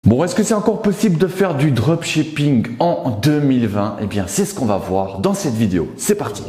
Bon, est-ce que c'est encore possible de faire du dropshipping en 2020? Eh bien, c'est ce qu'on va voir dans cette vidéo. C'est parti!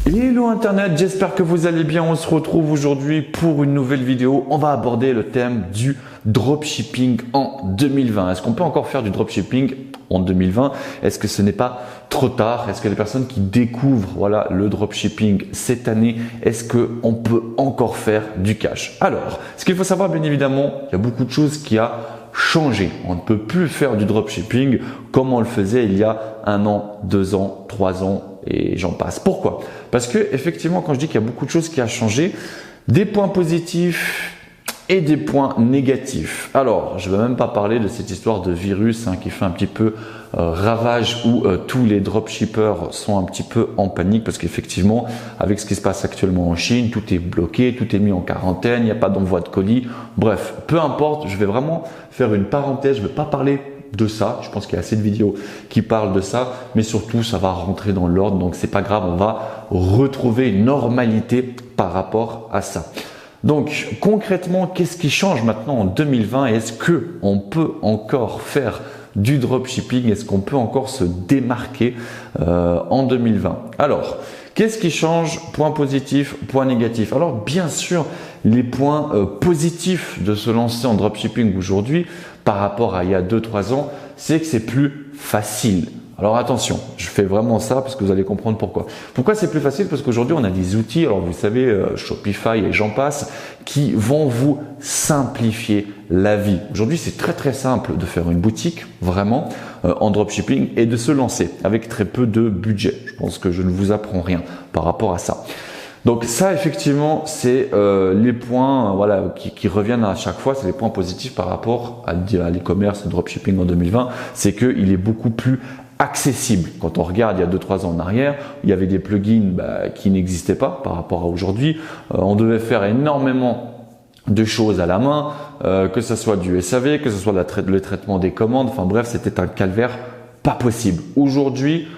Hello Internet, j'espère que vous allez bien. On se retrouve aujourd'hui pour une nouvelle vidéo. On va aborder le thème du dropshipping en 2020. Est-ce qu'on peut encore faire du dropshipping en 2020? Est-ce que ce n'est pas trop tard? Est-ce que les personnes qui découvrent le dropshipping cette année, est-ce qu'on peut encore faire du cash? Alors, ce qu'il faut savoir bien évidemment, il y a beaucoup de choses qui ont changé. On ne peut plus faire du dropshipping comme on le faisait il y a 1 an, 2 ans, 3 ans et j'en passe. Pourquoi? Parce que effectivement, quand je dis qu'il y a beaucoup de choses qui ont changé, des points positifs et des points négatifs. Alors, je ne vais même pas parler de cette histoire de virus qui fait un petit peu ravage où tous les dropshippers sont un petit peu en panique parce qu'effectivement, avec ce qui se passe actuellement en Chine, tout est bloqué, tout est mis en quarantaine, il n'y a pas d'envoi de colis. Bref, peu importe, je vais vraiment faire une parenthèse, je ne vais pas parler de ça. Je pense qu'il y a assez de vidéos qui parlent de ça, mais surtout, ça va rentrer dans l'ordre. Donc, c'est pas grave, on va retrouver une normalité par rapport à ça. Donc, concrètement, qu'est-ce qui change maintenant en 2020? Est-ce qu'on peut encore faire du dropshipping? Est-ce qu'on peut encore se démarquer en 2020? Alors, qu'est-ce qui change? Point positif, point négatif. Alors, bien sûr, les points positifs de se lancer en dropshipping aujourd'hui par rapport à il y a 2-3 ans, c'est que c'est plus facile. Alors attention, je fais vraiment ça parce que vous allez comprendre pourquoi. Pourquoi c'est plus facile? Parce qu'aujourd'hui, on a des outils, alors vous savez, Shopify et j'en passe, qui vont vous simplifier la vie. Aujourd'hui, c'est très simple de faire une boutique, vraiment, en dropshipping et de se lancer avec très peu de budget. Je pense que je ne vous apprends rien par rapport à ça. Donc ça, effectivement, c'est les points qui reviennent à chaque fois, c'est les points positifs par rapport à l'e-commerce et dropshipping en 2020, c'est qu'il est beaucoup plus accessible. Quand on regarde il y a 2-3 ans en arrière, il y avait des plugins qui n'existaient pas par rapport à aujourd'hui. On devait faire énormément de choses à la main, que ce soit du SAV, que ce soit le traitement des commandes, enfin bref, c'était un calvaire pas possible. Aujourd'hui,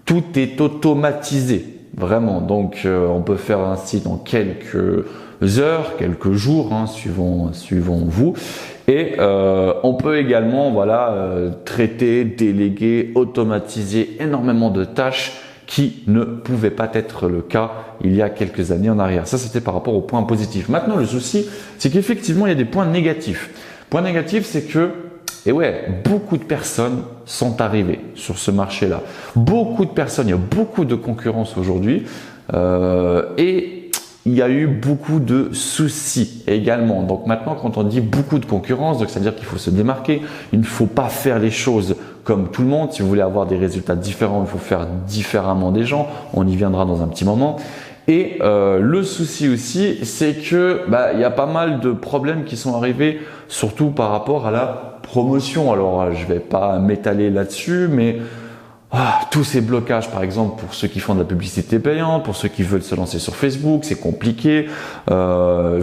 tout est automatisé. Vraiment, donc on peut faire un site en quelques heures, quelques jours, suivant vous. Et on peut également traiter, déléguer, automatiser énormément de tâches qui ne pouvaient pas être le cas il y a quelques années en arrière. Ça, c'était par rapport aux points positifs. Maintenant, le souci, c'est qu'effectivement, il y a des points négatifs. Point négatif, c'est que beaucoup de personnes sont arrivées sur ce marché-là. Beaucoup de personnes, il y a beaucoup de concurrence aujourd'hui et il y a eu beaucoup de soucis également. Donc maintenant, quand on dit beaucoup de concurrence, donc c'est-à-dire qu'il faut se démarquer, il ne faut pas faire les choses comme tout le monde. Si vous voulez avoir des résultats différents, il faut faire différemment des gens. On y viendra dans un petit moment. Et le souci aussi, c'est que il y a pas mal de problèmes qui sont arrivés, surtout par rapport à la promotion. Alors, je vais pas m'étaler là-dessus, mais tous ces blocages, par exemple, pour ceux qui font de la publicité payante, pour ceux qui veulent se lancer sur Facebook, c'est compliqué. Le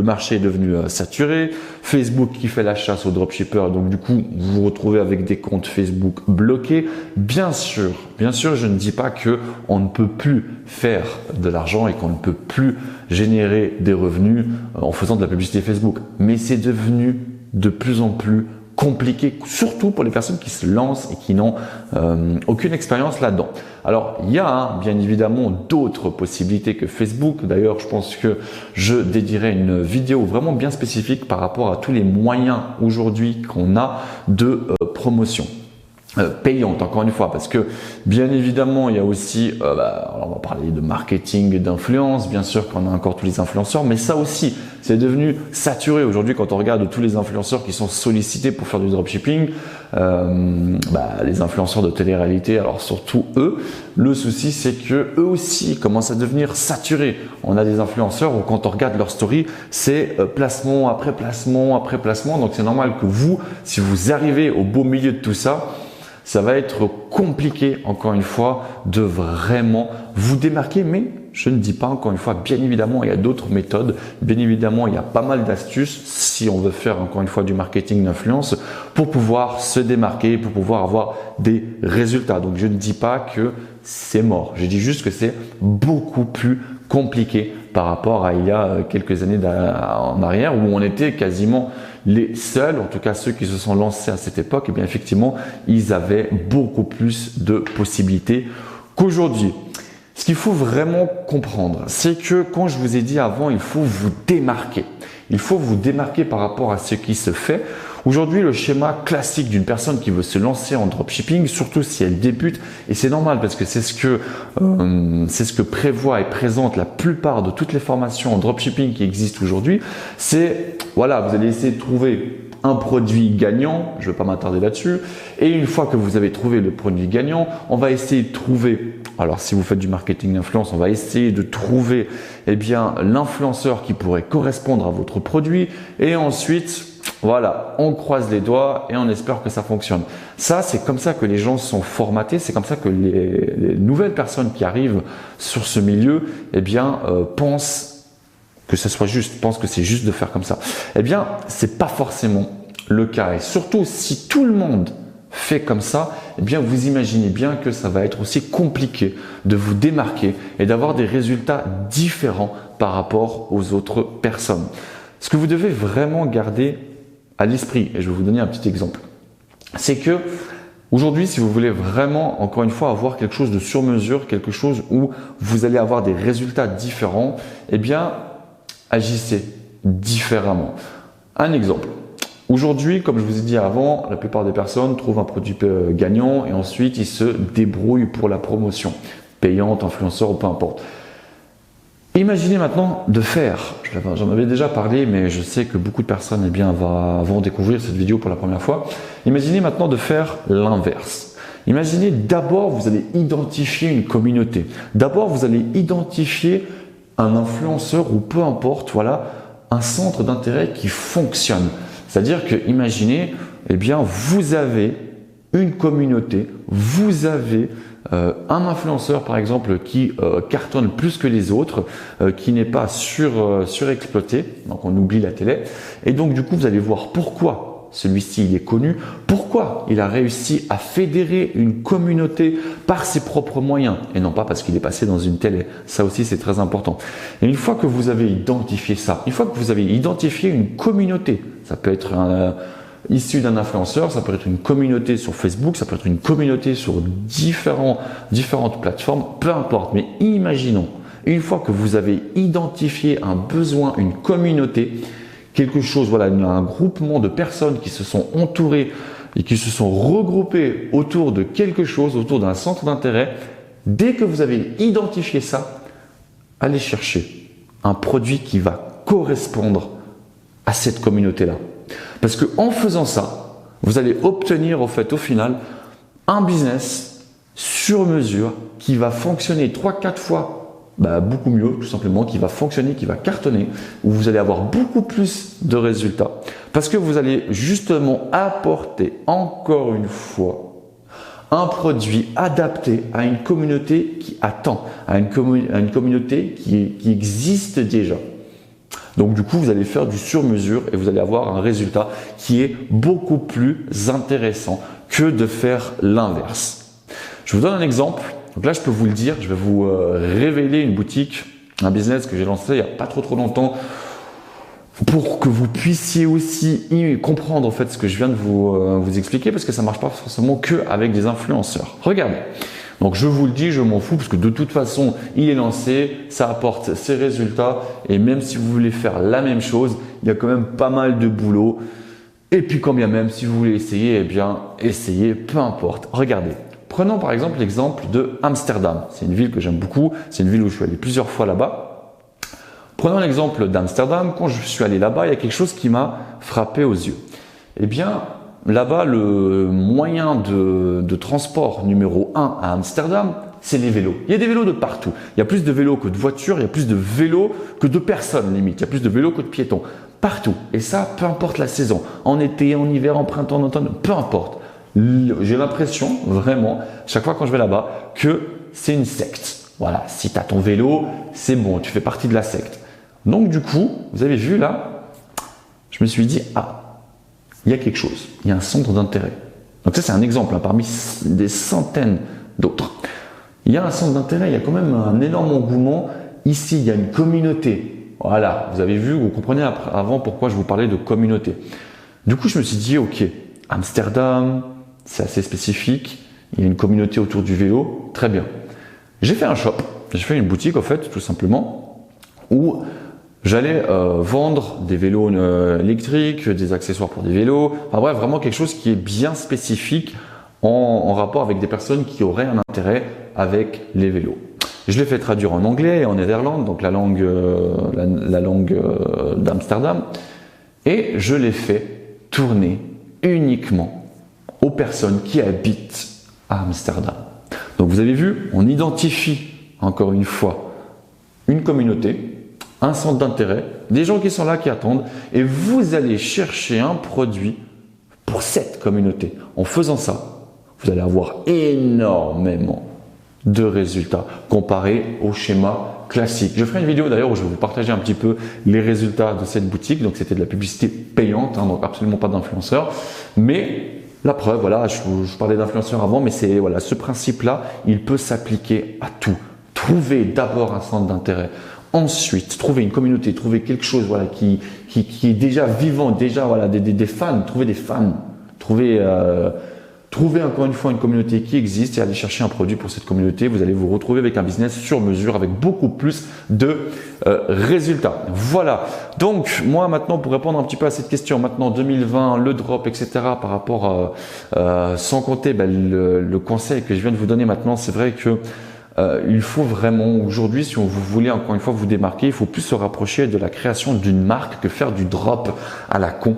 marché est devenu saturé. Facebook qui fait la chasse aux dropshippers, donc du coup, vous vous retrouvez avec des comptes Facebook bloqués. Bien sûr, je ne dis pas que on ne peut plus faire de l'argent et qu'on ne peut plus générer des revenus en faisant de la publicité Facebook, mais c'est devenu de plus en plus compliqué, surtout pour les personnes qui se lancent et qui n'ont aucune expérience là-dedans. Alors, il y a bien évidemment d'autres possibilités que Facebook. D'ailleurs, je pense que je dédierai une vidéo vraiment bien spécifique par rapport à tous les moyens aujourd'hui qu'on a de promotion. Payante, encore une fois, parce que bien évidemment il y a aussi on va parler de marketing et d'influence, bien sûr qu'on a encore tous les influenceurs, mais ça aussi c'est devenu saturé aujourd'hui. Quand on regarde tous les influenceurs qui sont sollicités pour faire du dropshipping, les influenceurs de télé-réalité, alors surtout eux, le souci c'est que eux aussi commencent à devenir saturés. On a des influenceurs où quand on regarde leur story, c'est placement après placement après placement, donc c'est normal que vous, si vous arrivez au beau milieu de tout ça, ça va être compliqué, encore une fois, de vraiment vous démarquer. Mais je ne dis pas, encore une fois, bien évidemment, il y a d'autres méthodes. Bien évidemment, il y a pas mal d'astuces si on veut faire, encore une fois, du marketing d'influence pour pouvoir se démarquer, pour pouvoir avoir des résultats. Donc, je ne dis pas que c'est mort. Je dis juste que c'est beaucoup plus compliqué par rapport à il y a quelques années en arrière où on était quasiment les seuls, en tout cas ceux qui se sont lancés à cette époque. Et bien effectivement, ils avaient beaucoup plus de possibilités qu'aujourd'hui. Ce qu'il faut vraiment comprendre, c'est que quand je vous ai dit avant, il faut vous démarquer. Il faut vous démarquer par rapport à ce qui se fait. Aujourd'hui, le schéma classique d'une personne qui veut se lancer en dropshipping, surtout si elle débute, et c'est normal parce que c'est ce que prévoit et présente la plupart de toutes les formations en dropshipping qui existent aujourd'hui, c'est voilà, vous allez essayer de trouver un produit gagnant, je ne vais pas m'attarder là-dessus, et une fois que vous avez trouvé le produit gagnant, on va essayer de trouver, alors si vous faites du marketing d'influence, on va essayer de trouver l'influenceur qui pourrait correspondre à votre produit, et ensuite, voilà, on croise les doigts et on espère que ça fonctionne. Ça, c'est comme ça que les gens sont formatés, c'est comme ça que les nouvelles personnes qui arrivent sur ce milieu, pensent que ce soit juste, pensent que c'est juste de faire comme ça. Eh bien, c'est pas forcément le cas. Et surtout, si tout le monde fait comme ça, eh bien, vous imaginez bien que ça va être aussi compliqué de vous démarquer et d'avoir des résultats différents par rapport aux autres personnes. Ce que vous devez vraiment garder à l'esprit, et je vais vous donner un petit exemple, c'est que aujourd'hui, si vous voulez vraiment, encore une fois, avoir quelque chose de sur mesure, quelque chose où vous allez avoir des résultats différents, eh bien, agissez différemment. Un exemple. Aujourd'hui, comme je vous ai dit avant, la plupart des personnes trouvent un produit gagnant et ensuite ils se débrouillent pour la promotion, payante, influenceur ou peu importe. Imaginez maintenant de faire, j'en avais déjà parlé, mais je sais que beaucoup de personnes vont découvrir cette vidéo pour la première fois. Imaginez maintenant de faire l'inverse. Imaginez d'abord, vous allez identifier une communauté. D'abord, vous allez identifier un influenceur ou peu importe, voilà, un centre d'intérêt qui fonctionne. C'est-à-dire que, imaginez, vous avez une communauté, vous avez un influenceur par exemple qui cartonne plus que les autres, qui n'est pas surexploité, donc on oublie la télé, et donc du coup vous allez voir pourquoi celui-ci il est connu, pourquoi il a réussi à fédérer une communauté par ses propres moyens et non pas parce qu'il est passé dans une télé. Ça aussi c'est très important. Et une fois que vous avez identifié ça, une fois que vous avez identifié une communauté, ça peut être issu d'un influenceur, ça peut être une communauté sur Facebook, ça peut être une communauté sur différentes plateformes, peu importe. Mais imaginons, une fois que vous avez identifié un besoin, une communauté, quelque chose, voilà, un groupement de personnes qui se sont entourées et qui se sont regroupées autour de quelque chose, autour d'un centre d'intérêt, dès que vous avez identifié ça, allez chercher un produit qui va correspondre à cette communauté-là. Parce qu'en faisant ça, vous allez obtenir au final un business sur mesure qui va fonctionner 3-4 fois beaucoup mieux, tout simplement, qui va fonctionner, qui va cartonner, où vous allez avoir beaucoup plus de résultats. Parce que vous allez justement apporter encore une fois un produit adapté à une communauté qui attend, à une communauté qui existe déjà. Donc du coup, vous allez faire du sur-mesure et vous allez avoir un résultat qui est beaucoup plus intéressant que de faire l'inverse. Je vous donne un exemple. Donc là, je peux vous le dire, je vais vous révéler une boutique, un business que j'ai lancé il n'y a pas trop longtemps pour que vous puissiez aussi comprendre en fait ce que je viens de vous expliquer parce que ça ne marche pas forcément qu'avec des influenceurs. Regardez. Donc je vous le dis, je m'en fous parce que de toute façon, il est lancé, ça apporte ses résultats et même si vous voulez faire la même chose, il y a quand même pas mal de boulot. Et puis quand bien même, si vous voulez essayer, essayez, peu importe. Regardez, prenons par exemple l'exemple de Amsterdam. C'est une ville que j'aime beaucoup, c'est une ville où je suis allé plusieurs fois là-bas. Prenons l'exemple d'Amsterdam. Quand je suis allé là-bas, il y a quelque chose qui m'a frappé aux yeux. Là-bas, le moyen de transport numéro 1 à Amsterdam, c'est les vélos. Il y a des vélos de partout. Il y a plus de vélos que de voitures, il y a plus de vélos que de personnes limite. Il y a plus de vélos que de piétons. Partout. Et ça, peu importe la saison. En été, en hiver, en printemps, en automne, peu importe. J'ai l'impression, vraiment, chaque fois quand je vais là-bas, que c'est une secte. Voilà, si tu as ton vélo, c'est bon, tu fais partie de la secte. Donc du coup, vous avez vu là, je me suis dit, ah, il y a quelque chose, il y a un centre d'intérêt. Donc ça, c'est un exemple, hein, parmi des centaines d'autres. Il y a un centre d'intérêt, il y a quand même un énorme engouement. Ici, il y a une communauté. Voilà, vous avez vu, vous comprenez avant pourquoi je vous parlais de communauté. Du coup, je me suis dit, ok, Amsterdam, c'est assez spécifique. Il y a une communauté autour du vélo, très bien. J'ai fait un shop, j'ai fait une boutique en fait, tout simplement, où j'allais vendre des vélos électriques, des accessoires pour des vélos, enfin bref, vraiment quelque chose qui est bien spécifique en rapport avec des personnes qui auraient un intérêt avec les vélos. Je l'ai fait traduire en anglais et en néerlandais, donc la langue d'Amsterdam, et je l'ai fait tourner uniquement aux personnes qui habitent à Amsterdam. Donc vous avez vu, on identifie encore une fois une communauté, un centre d'intérêt, des gens qui sont là, qui attendent, et vous allez chercher un produit pour cette communauté. En faisant ça, vous allez avoir énormément de résultats comparés au schéma classique. Je ferai une vidéo d'ailleurs où je vais vous partager un petit peu les résultats de cette boutique. Donc c'était de la publicité payante, hein, donc absolument pas d'influenceur. Mais la preuve, voilà, je parlais d'influenceurs avant, mais c'est voilà, ce principe-là, il peut s'appliquer à tout. Trouvez d'abord un centre d'intérêt. Ensuite, trouvez une communauté, trouvez quelque chose voilà, qui est déjà vivant, déjà voilà, des fans, trouvez des fans, trouvez encore une fois une communauté qui existe et allez chercher un produit pour cette communauté. Vous allez vous retrouver avec un business sur mesure avec beaucoup plus de résultats. Voilà. Donc, moi maintenant, pour répondre un petit peu à cette question, maintenant 2020, le drop, etc. par rapport sans compter le conseil que je viens de vous donner maintenant, c'est vrai que il faut vraiment, aujourd'hui, si vous voulez encore une fois vous démarquer, il faut plus se rapprocher de la création d'une marque que faire du drop à la con,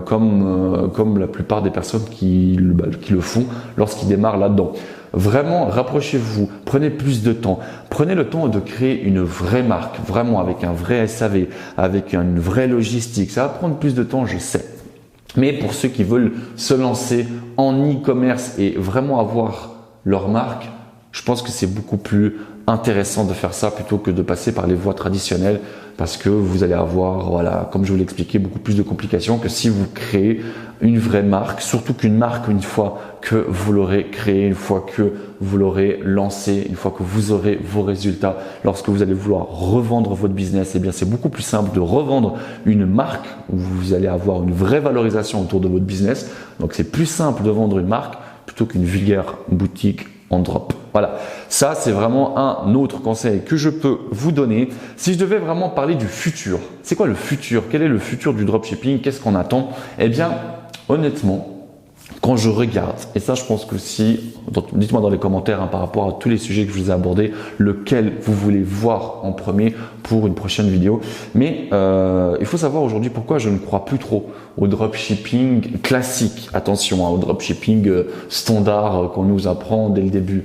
comme la plupart des personnes qui le font lorsqu'ils démarrent là-dedans. Vraiment, rapprochez-vous, prenez plus de temps, prenez le temps de créer une vraie marque, vraiment avec un vrai SAV, avec une vraie logistique. Ça va prendre plus de temps, je sais. Mais pour ceux qui veulent se lancer en e-commerce et vraiment avoir leur marque, je pense que c'est beaucoup plus intéressant de faire ça plutôt que de passer par les voies traditionnelles parce que vous allez avoir, voilà, comme je vous l'ai expliqué, beaucoup plus de complications que si vous créez une vraie marque, surtout qu'une marque, une fois que vous l'aurez créée, une fois que vous l'aurez lancée, une fois que vous aurez vos résultats, lorsque vous allez vouloir revendre votre business, eh bien c'est beaucoup plus simple de revendre une marque où vous allez avoir une vraie valorisation autour de votre business. Donc c'est plus simple de vendre une marque plutôt qu'une vulgaire boutique en drop. Voilà, ça c'est vraiment un autre conseil que je peux vous donner. Si je devais vraiment parler du futur, c'est quoi le futur? Quel est le futur du dropshipping? Qu'est-ce qu'on attend? Eh bien, honnêtement, quand je regarde, et ça je pense que si, dites-moi dans les commentaires par rapport à tous les sujets que je vous ai abordés, lequel vous voulez voir en premier pour une prochaine vidéo. Mais il faut savoir aujourd'hui pourquoi je ne crois plus trop au dropshipping classique. Attention, au dropshipping standard qu'on nous apprend dès le début.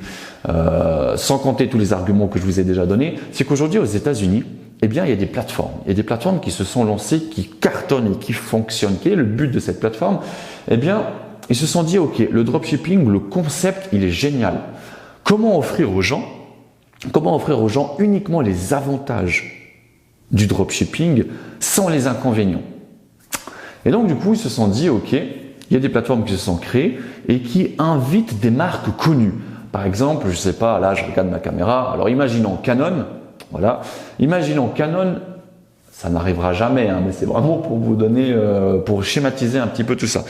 Sans compter tous les arguments que je vous ai déjà donnés, c'est qu'aujourd'hui aux États-Unis, eh bien, il y a des plateformes. Il y a des plateformes qui se sont lancées, qui cartonnent et qui fonctionnent. Quel est le but de cette plateforme? Eh bien, ils se sont dit, ok, le dropshipping, le concept, il est génial. Comment offrir aux gens uniquement les avantages du dropshipping sans les inconvénients? Et donc, du coup, ils se sont dit, ok, il y a des plateformes qui se sont créées et qui invitent des marques connues. Par exemple, je sais pas, là, je regarde ma caméra. Alors, imaginons Canon. Voilà. Imaginons Canon. Ça n'arrivera jamais, hein, mais c'est vraiment pour vous donner, pour schématiser un petit peu tout ça.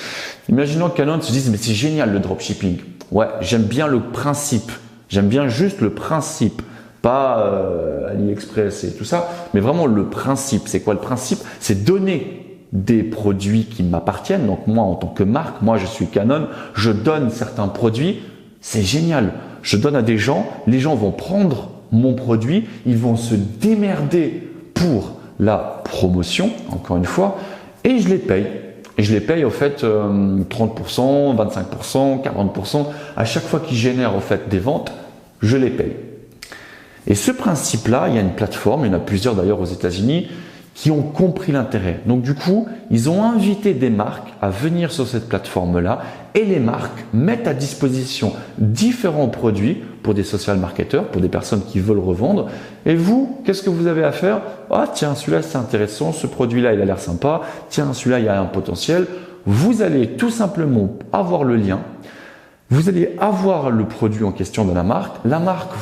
Imaginons que Canon se dise, mais c'est génial le dropshipping. Ouais, j'aime bien le principe. J'aime bien juste le principe. Pas AliExpress et tout ça, mais vraiment le principe. C'est quoi le principe? C'est donner des produits qui m'appartiennent. Donc moi, en tant que marque, moi je suis Canon, je donne certains produits. C'est génial. Je donne à des gens, les gens vont prendre mon produit, ils vont se démerder pour la promotion, encore une fois, et je les paye. Et je les paye au fait 30%, 25%, 40%. À chaque fois qu'ils génèrent au fait des ventes, je les paye. Et ce principe-là, il y a une plateforme, il y en a plusieurs d'ailleurs aux États-Unis, qui ont compris l'intérêt. Donc du coup, ils ont invité des marques à venir sur cette plateforme-là et les marques mettent à disposition différents produits pour des social marketeurs, pour des personnes qui veulent revendre. Et vous, qu'est-ce que vous avez à faire? Ah tiens, celui-là c'est intéressant, ce produit-là il a l'air sympa, tiens celui-là il y a un potentiel. Vous allez tout simplement avoir le lien. Vous allez avoir le produit en question de la marque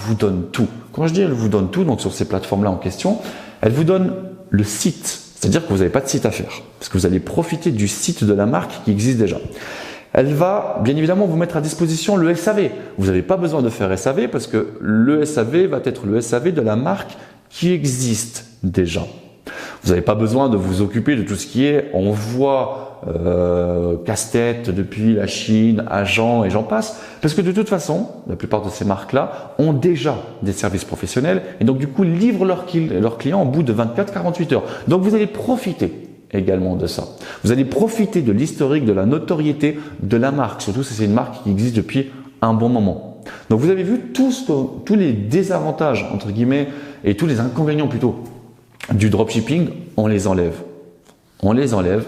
vous donne tout. Quand je dis elle vous donne tout, donc sur ces plateformes-là en question, elle vous donne le site, c'est-à-dire que vous n'avez pas de site à faire, parce que vous allez profiter du site de la marque qui existe déjà. Elle va bien évidemment vous mettre à disposition le SAV. Vous n'avez pas besoin de faire SAV parce que le SAV va être le SAV de la marque qui existe déjà. Vous n'avez pas besoin de vous occuper de tout ce qui est envoi, casse-tête depuis la Chine, agent et j'en passe. Parce que de toute façon, la plupart de ces marques-là ont déjà des services professionnels et donc du coup livrent leurs clients au bout de 24-48 heures. Donc vous allez profiter également de ça. Vous allez profiter de l'historique, de la notoriété de la marque, surtout si c'est une marque qui existe depuis un bon moment. Donc vous avez vu tous les désavantages entre guillemets et tous les inconvénients plutôt du dropshipping, on les enlève. On les enlève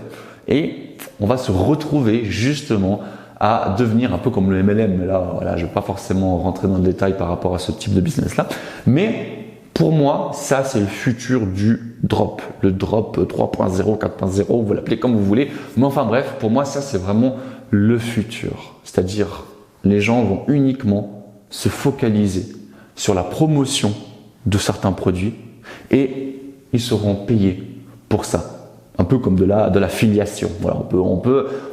et on va se retrouver justement à devenir un peu comme le MLM. Mais là, voilà, je ne vais pas forcément rentrer dans le détail par rapport à ce type de business-là. Mais pour moi, ça, c'est le futur du drop. Le drop 3.0, 4.0, vous l'appelez comme vous voulez. Mais enfin bref, pour moi, ça, c'est vraiment le futur. C'est-à-dire, les gens vont uniquement se focaliser sur la promotion de certains produits et ils seront payés pour ça. Un peu comme de la filiation. Voilà,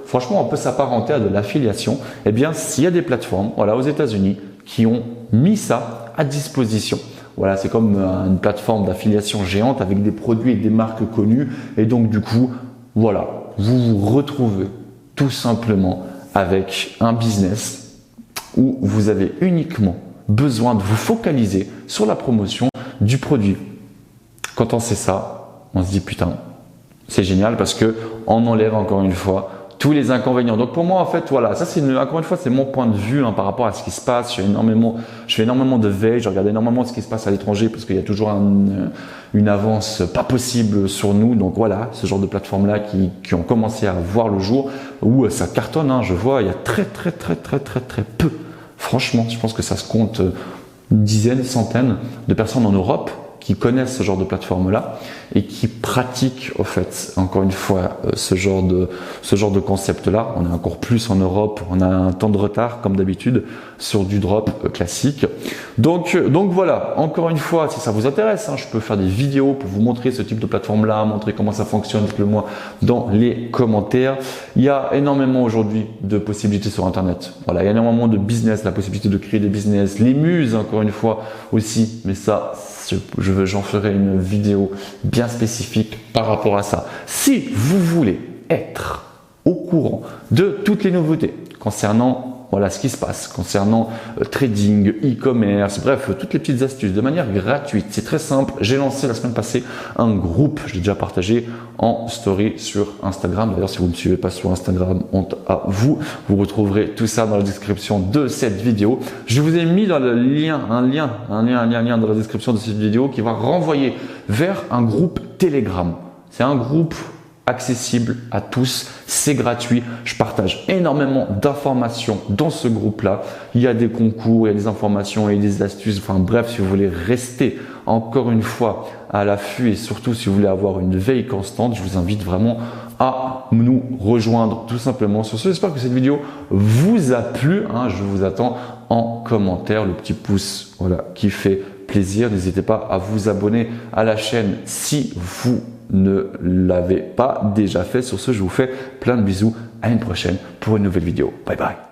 franchement, on peut s'apparenter à de l'affiliation. Eh bien, s'il y a des plateformes, voilà, aux États-Unis, qui ont mis ça à disposition. Voilà, c'est comme une plateforme d'affiliation géante avec des produits et des marques connues. Et donc, du coup, voilà, vous vous retrouvez tout simplement avec un business où vous avez uniquement besoin de vous focaliser sur la promotion du produit. Quand on sait ça, on se dit putain, c'est génial parce que on enlève encore une fois tous les inconvénients. Donc pour moi en fait voilà, ça c'est encore une fois c'est mon point de vue par rapport à ce qui se passe. Je fais énormément de veille, je regarde énormément ce qui se passe à l'étranger parce qu'il y a toujours une avance pas possible sur nous. Donc voilà, ce genre de plateformes là qui ont commencé à voir le jour où ça cartonne. Je vois il y a très peu. Franchement, je pense que ça se compte une dizaine, centaine de personnes en Europe qui connaissent ce genre de plateforme-là et qui pratiquent, au fait, encore une fois, ce genre de concept-là. On est encore plus en Europe, on a un temps de retard, comme d'habitude, sur du drop classique. Donc voilà, encore une fois, si ça vous intéresse, je peux faire des vidéos pour vous montrer ce type de plateforme-là, montrer comment ça fonctionne, dites-le moi dans les commentaires. Il y a énormément aujourd'hui de possibilités sur Internet. Voilà, il y a énormément de business, la possibilité de créer des business, les muses, encore une fois, aussi, mais ça, j'en ferai une vidéo bien spécifique par rapport à ça. Si vous voulez être au courant de toutes les nouveautés concernant ce qui se passe, concernant trading, e-commerce, bref, toutes les petites astuces de manière gratuite, c'est très simple. J'ai lancé la semaine passée un groupe, je l'ai déjà partagé en story sur Instagram. D'ailleurs, si vous ne me suivez pas sur Instagram, honte à vous. Vous retrouverez tout ça dans la description de cette vidéo. Je vous ai mis dans le lien, un lien dans la description de cette vidéo qui va renvoyer vers un groupe Telegram. C'est un groupe accessible à tous, c'est gratuit. Je partage énormément d'informations dans ce groupe-là. Il y a des concours, il y a des informations et des astuces. Enfin bref, si vous voulez rester encore une fois à l'affût et surtout si vous voulez avoir une veille constante, je vous invite vraiment à nous rejoindre tout simplement sur ce. J'espère que cette vidéo vous a plu. Je vous attends en commentaire, le petit pouce qui fait plaisir. N'hésitez pas à vous abonner à la chaîne si vous ne l'avez pas déjà fait. Sur ce, je vous fais plein de bisous. À une prochaine pour une nouvelle vidéo. Bye bye.